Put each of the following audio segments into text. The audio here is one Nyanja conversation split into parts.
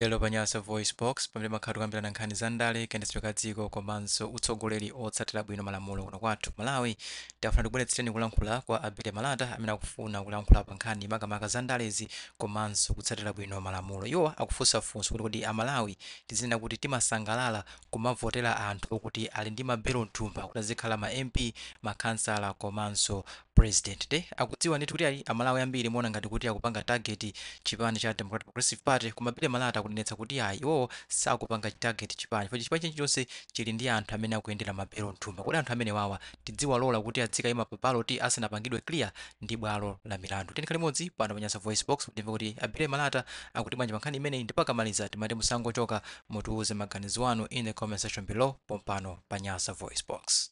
Lero Panyasa Voice Box pamene makhala kukambirana nkhani za ndale kayendetsedwe ka dziko komanso utsogoleri otsatira bwino malamulo kuno kwathu Malawi. Tafuna tibweretsereni kulankhula kwa Abile Malata amene akufuna kulankhula pa nkhani makamaka za ndalezi komanso kutsatira bwino malamulo. Iwo akufunsafunsa kuti Amalawi tizinena kuti timasangalala kumavotera anthu okuti ali ndi mabelo mthumba kuti azikhala ma MP, makhansala komanso president. De akudziwa ndithu kuti ali Amalawi ambiri mona ngati kuti akupanga target chipani cha Democratic Progressive Party koma Abile Malata kunenetsa kuti ayi iwo sakupanga target chipani chifukwa chipani chilichonse chili ndi anthu amene akuyendera mabelo mthumba kuti anthu amene wawa tidziwalola kuti adzikayima pa ballot asanapangidwe clear ndi bwalo la milandu. Tikhale limodzi pano Panyasa Voice Box timve kuti Abile Malata akuti bwanji pa nkhani imeneyi ndipo akamaliza timati musangochoka mutiuze maganizo anu in the comment section below pompano Panyasa Voice Box.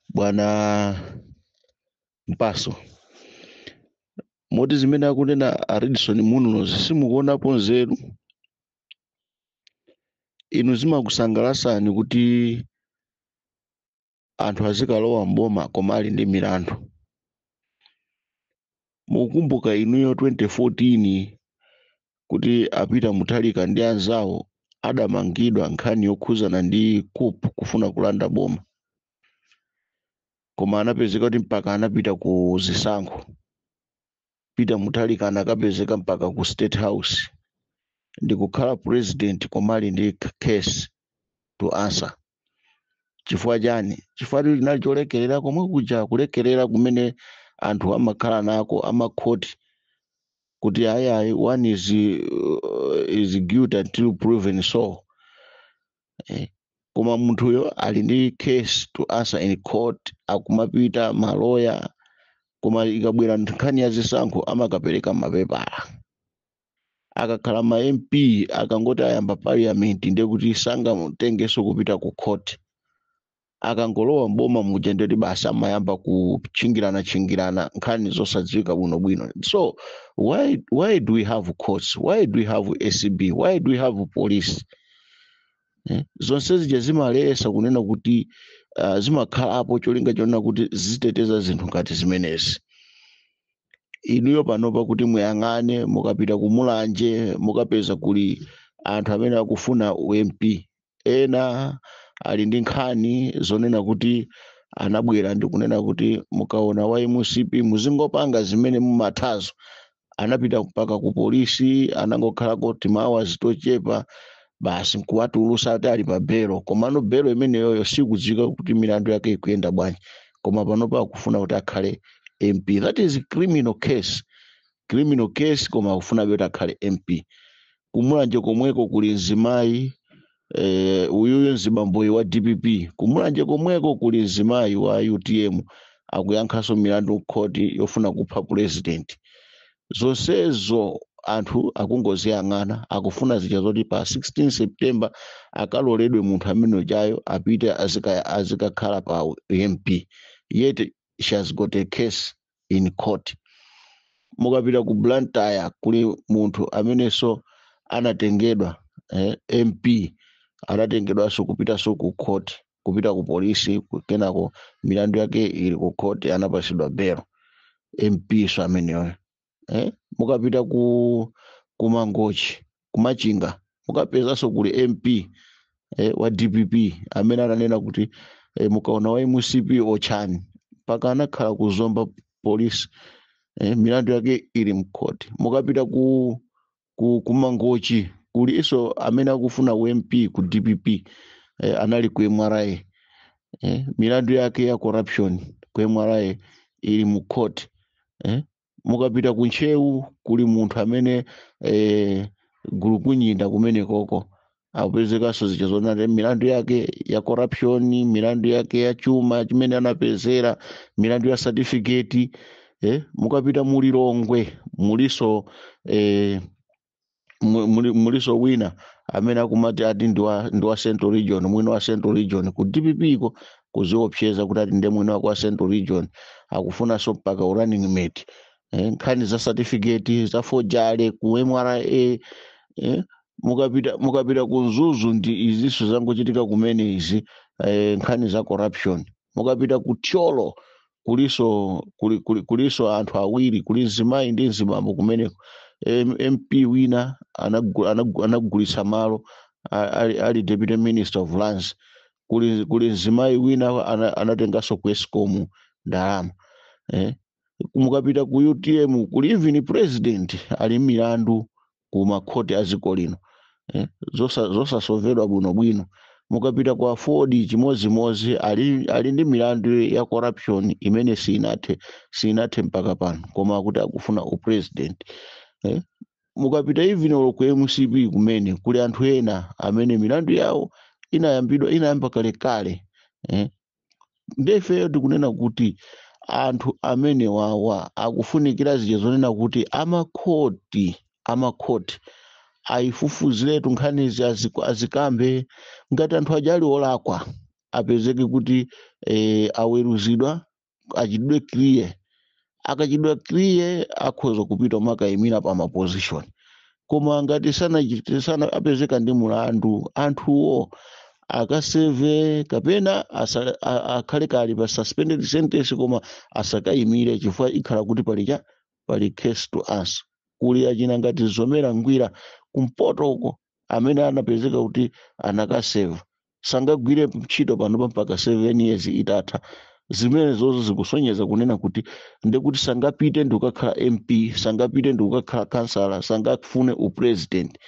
Bwana Mpaso moti zimene akunena Aridson muno simukuonapo nzeru inu zimakusangalasani kuti anthu azikalowa mboma koma ali ndi milandu. Mukumbuka inuyo 2014 kuti apita Mutharika ndi anzawo adamangidwa nkhani yokhuzana ndi kufuna kulanda boma, koma anapezeka kuti mpaka anapita ku zisankho. Peter Mutharika anakapezeka mpaka ku State House ndi kukhala president koma ali ndi case to answer. Chifukwa chani? Chifukwa linali cholekerera komwe kuja kulekerera kumene anthu amakhala nako amakhoti kuti ayayi one is guilty until proven so. Koma munthuyo ali ndi case to answer in court, akumapita maloya, koma ikabwera nkhani ya zisankho amakapereka mapepala. Akakhala ma MP akangoti ayamba parliament ndiye kuti sangamutengeso kupita ku court. Akangolowa mboma muja ndiyoti basi amayamba kuchingirana nkhani zosadziwika bwinobwino. So why do we have courts? Why do we have ACB? Why do we have police? Zonse zija zimalesa kunena kuti zimakhalapo cholinga chonena kuti ziteteza zinthu ngati zimenezi. Inuyo panopa kuti muyang'ane mukapita kumulanje mukapeza kuli anthu amene akufuna UMP, ena ali ndi nkhani zonena kuti anabwera ndi kunena kuti mukaona waimusipi muzingopanga zimene mumathazo. Anapita mpaka ku polisi anangokhalako timawa zitochepa basi nkuwatulusa ati ali pa belo, komano belo imeneyoyo sikudziwika kuti milandu yake ikuyenda bwanji, koma panopa akufuna kuti akhale MP. That is criminal case koma akufuna kuti akhale MP. Kumulanje komweko kuli mzimayi uyuyo mzibamboyi wa DPP, kumulanje komweko kuli mzimayi wa UTM akuyankhaso milandu khoti yofuna kupha president. Zonsezo anthu akungoziyang'ana akufuna zija zoti pa 16 September akaloledwe munthu amene ujayo apite azikakhala pa MP. Yet she has got a case in court. Mukapita ku Blantyre kuli munthu amenenso anatengedwa MP anatengedwaso kupitaso ku court, kupita ku polisi, kenako milandu yake ili ku court anapasidwa belo. MP so ameneyo. Mukapita ku Mangochi kumachinga mukapezaso kuli MP wa DPP amene ananena kuti mukaona waimusipi ochani mpaka anakhala kuzomba polisi, milandu yake ili mkoti. Mukapita ku Mangochi kuli iso amene akufuna UMP ku DPP anali ku MRA, milandu yake ya corruption ku MRA ili mkoti. Mukapita ku Nchewu kuli munthu amene gulupu Nyinda kumene koko apezekaso zichazona milandu yake ya corruption, milandu yake ya chuma chimene anapezera, milandu ya certificate. Mukapita Mulilongwe muliso muliso wina amene akumati ati ndi wa Central Region, mwino wa Central Region ku DPP ko kuziopseza kuti ati ndi mwino wa Central Region akufuna so mpaka running mate. Nkhani za certificate za forgery ku MRA. Mukapita ku Nzuzu ndi iziso zangochitika kumene izi nkhani za corruption. Mukapita ku Tcholo kuliso anthu awiri kuli mzimayi ndi mzibambo kumeneko MP wina anagulitsa malo ali deputy minister of lands. Kuli mzimayi wina anatenganso ku Eskom ndalama. Mukapita ku UTM kuli even president ali milandu ku makhoti a dziko lino. Zosasovedwa bwinobwino. Mukapita kwa Ford chimozimozi ali ndi milandu ya corruption imene sinathe mpaka pano koma kuti akufuna upresident. Mukapita even ku MCP kumene kuli anthu ena amene milandu yawo inayamba kalekale. Ndefeyo tikunena kuti anthu amene wawa akufunikira zija zonena kuti amakhoti ayifufuziretu nkhanizi azikambe ngati anthu aja ali olakwa apezeke kuti aweruzidwa achitidwe clear. Akachitidwa clear akhoza kupita makayimira pa maposition. Koma ngati sana apezeka ndi mulandu anthuwo akaseve kapena akhale kali pa suspended sentence koma asakayimire chifukwa ikhala kuti pali case to answer. Kuli achina ngati Zomera Ngwira kumpoto uko amene anapezeka kuti anakaseva sangagwire ntchito panopa mpaka 7 years itatha. Zimene zozo zikusonyeza kunena kuti ndekuti sangapite ndi ukakhala MP, sangapite ndi ukakhala kansala, sangafune upresident.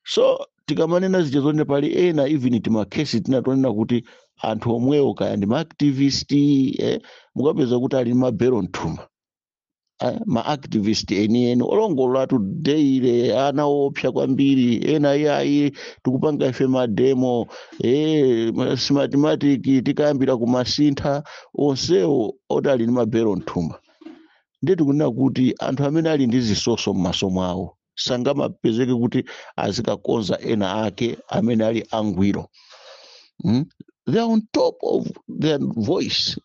So tikamanena zija zonena pali ena even timakhesi tinatonena kuti anthu omwewo kaya ndi maactivist mukapeza kuti ali mabero mthumba. Maactivist eni olongolatu daily anaopsa kwambiri ena yayi tikupanga ife mademo mathematic tikayambira kumasintha onsewo odali ndi mabero mthumba. Ndiye tikunena kuti anthu amene ali ndi zisoso m'maso mwawo sangamapezeke kuti azikakonza ena ake amene ali angwiro. They are on top of their voice.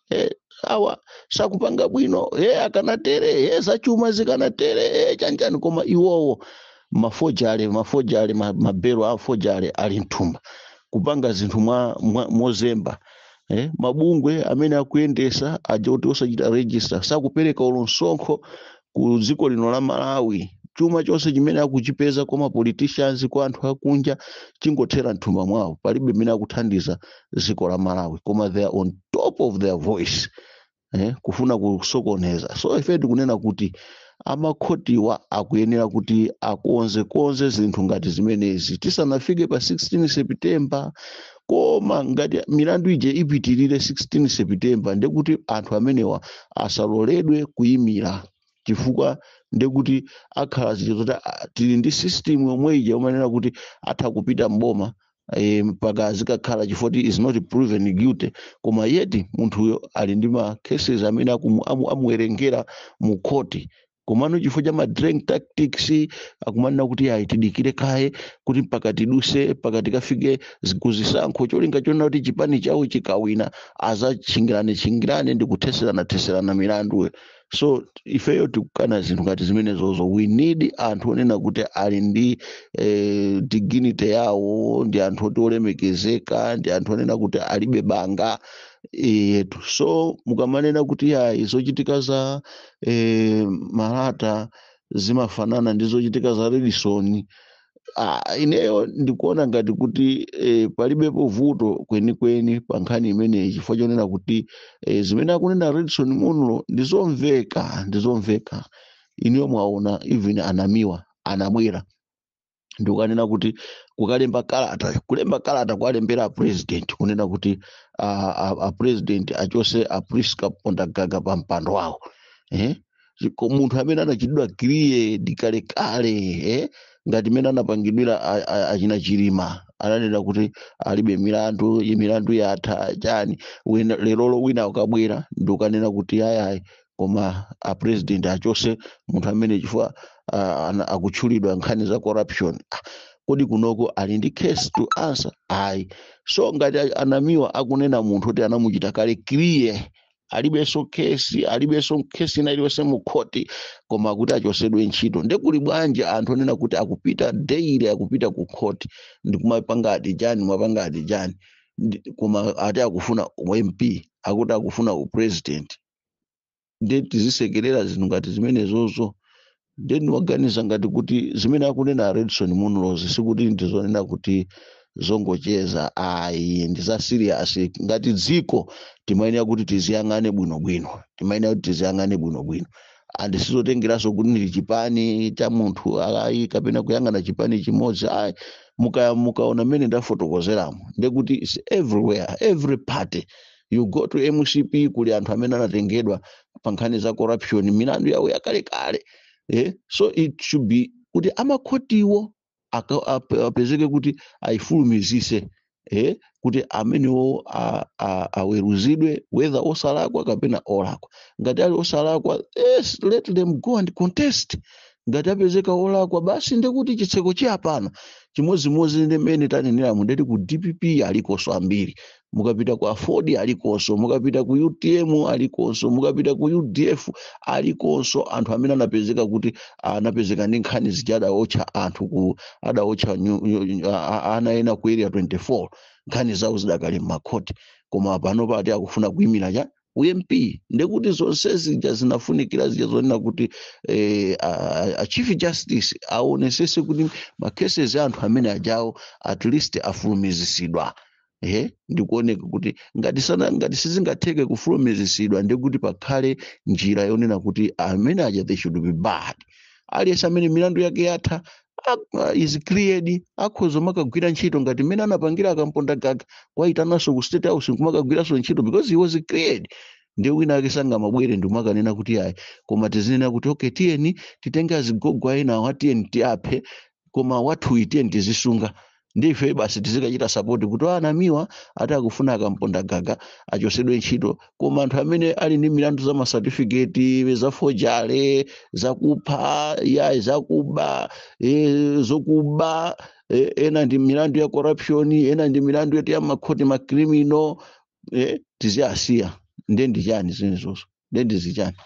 Awa sakupanga bwino akanatere zachuma zikanatere chanjani koma iwowo mafojale mabero afojale ali mthumba kupanga zinthu mozemba. Mabungwe amene akuyendesa aja kuti osachita register sakupereka ulonsonkho ku dziko lino la Malawi. Chuma chonse chimene akuchipeza kwa politicians kwa anthu akunja chingothera mthumba mwawo palibe mene akuthandiza dziko la Malawi koma they are on top of their voice. Kufuna kusokoneza. So ife tikunena kuti amakhotiwa akuyenera kuti akonze zinthu ngati zimenezi tisanafike pa 16 September. Koma ngati milandu ije ipitirire 16 September ndekuti anthu amenewa asaloledwe kuyimira chifukwa ndekuti akhala zoti tili ndi system yomwe ija umanena kuti atha kupita mboma mpaka azikakhala chifukwa is not proven guilty koma yeti munthuyo ali ndi ma cases amene amuwerengera mu khoti. Komano chifukwa cha ma-drag tactics akumanena kuti ayi tidikire kaye kuti mpaka tiduse mpaka tikafike kuzisankho cholinga chonena kuti chipani chawo chikawina azachingirane ndi kutheserana milandu. So ifeyo tikukana zinthu ngati zimene zozo. We need anthu onena kuti ali ndi dignity yawo, ndi anthu oti olemekezeka, ndi anthu onena kuti alibe banga yetu. So mukamanena kuti ayi zochitika za Malata zimafanana ndi zochitika za Redison, ineyo ndikuona ngati kuti palibepo vuto kwenikweni pa nkhani imeneyi chifukwa chonena kuti zimene akunena Redison muno ndizomveka. Iniyo mwaona even anamiwa anabwera ndikukanena kuti kulemba kalata kwalembera president kunena kuti a president achose a Priska Pondagaga pa mpando wawo. Munthu amene anachitidwa clear dikalekale ngati mene anapangidwira achina Chilima ananena kuti alibe milandu yatha chani lero wina ukabwera ndikukanena kuti ayayi koma a president achose munthu amene chifukwa akutchulidwa nkhani za corruption. Kodi kunoko ali ndi case to answer ayi. So ngati anamiwa akunena munthu kuti anamuchita kale clear alibenso kesi iliyonse mu khoti koma kuti achosedwe ntchito ndekuli bwanji anthu onena kuti akupita daily akupita ku khoti ndikumapangadi chani koma ati akufuna MP akuti akufuna upresident. Ndi tizisekerera zinthu ngati zimenezozo then waganiza ngati kuti zimene akunena Redson Munoz sikuti ndizonena kuti zongocheza ayi ndi za serious. Ngati dziko timayenera kuti tiziyang'ane bwinobwino, timayenera kuti tiziyang'ane bwinobwino, and sizotengeranso kuti ndi chipani cha munthu ayi kapena kuyang'ana chipani chimodzi ayi. Mukaona mmene ndafotokozeramo ndekuti it's everywhere, every party you go to MCP kuli anthu amene anatengedwa pa nkhani za corruption, milandu yawo yakalekale. So it should be kuti amakhotiwo apezeke kuti ayifulumizise kuti amenewo aweruzidwe whether osalakwa kapena olakwa. Ngati ali osalakwa, yes, let them go and contest. Ngati apezeka olakwa basi ndekuti chitseko chiyapana chimodzimodzi ndimene taneneramu ndeti ku DPP alikonso ambiri, mukapita ku Afford alikonso, mukapita ku UTM alikonso, mukapita ku UDF alikonso anthu amene anapezeka kuti anapezeka ndi nkhani zija adaotcha anthu adaotcha ana ena ku area 24 nkhani zawo zidakali m'makhoti, koma pano pati akufuna kuyimira cha UMP. Ndekuti zonse zija zinafunikira zija zonena kuti a Chief Justice aonesese kuti makeses anthu amene ajawo at least afulumizisidwa. Ndikuoneka kuti ngati sizingatheke kufulumizisidwa ndekuti pakhale njira yonena kuti amene aja they should be bad. Aliyense amene milandu yake yatha is cleared akhoza makagwira ntchito ngati mmene anapangira akamponda gaga waitananso ku State House kumakagwiranso ntchito because he was cleared. Ndiye wina ake sangamabwere ndimakanena kuti ayi koma tizinena kuti okay tiyeni titenge azigogwa ena awo tiyeni tiaphe koma wathu tiyeni tizisunga. Ndife basi tizikachita support kuti anamiwa ati akufuna akamponda gaga achosedwe ntchito, koma anthu amene ali ndi milandu za certificate za forgery, zakupha, zakuba, zokuba, ena ndi milandu ya corruption, ena ndi milandu ya makhoti ma criminal, tiziyasiya. Ndendi chani zinezozo, ndendi zichani.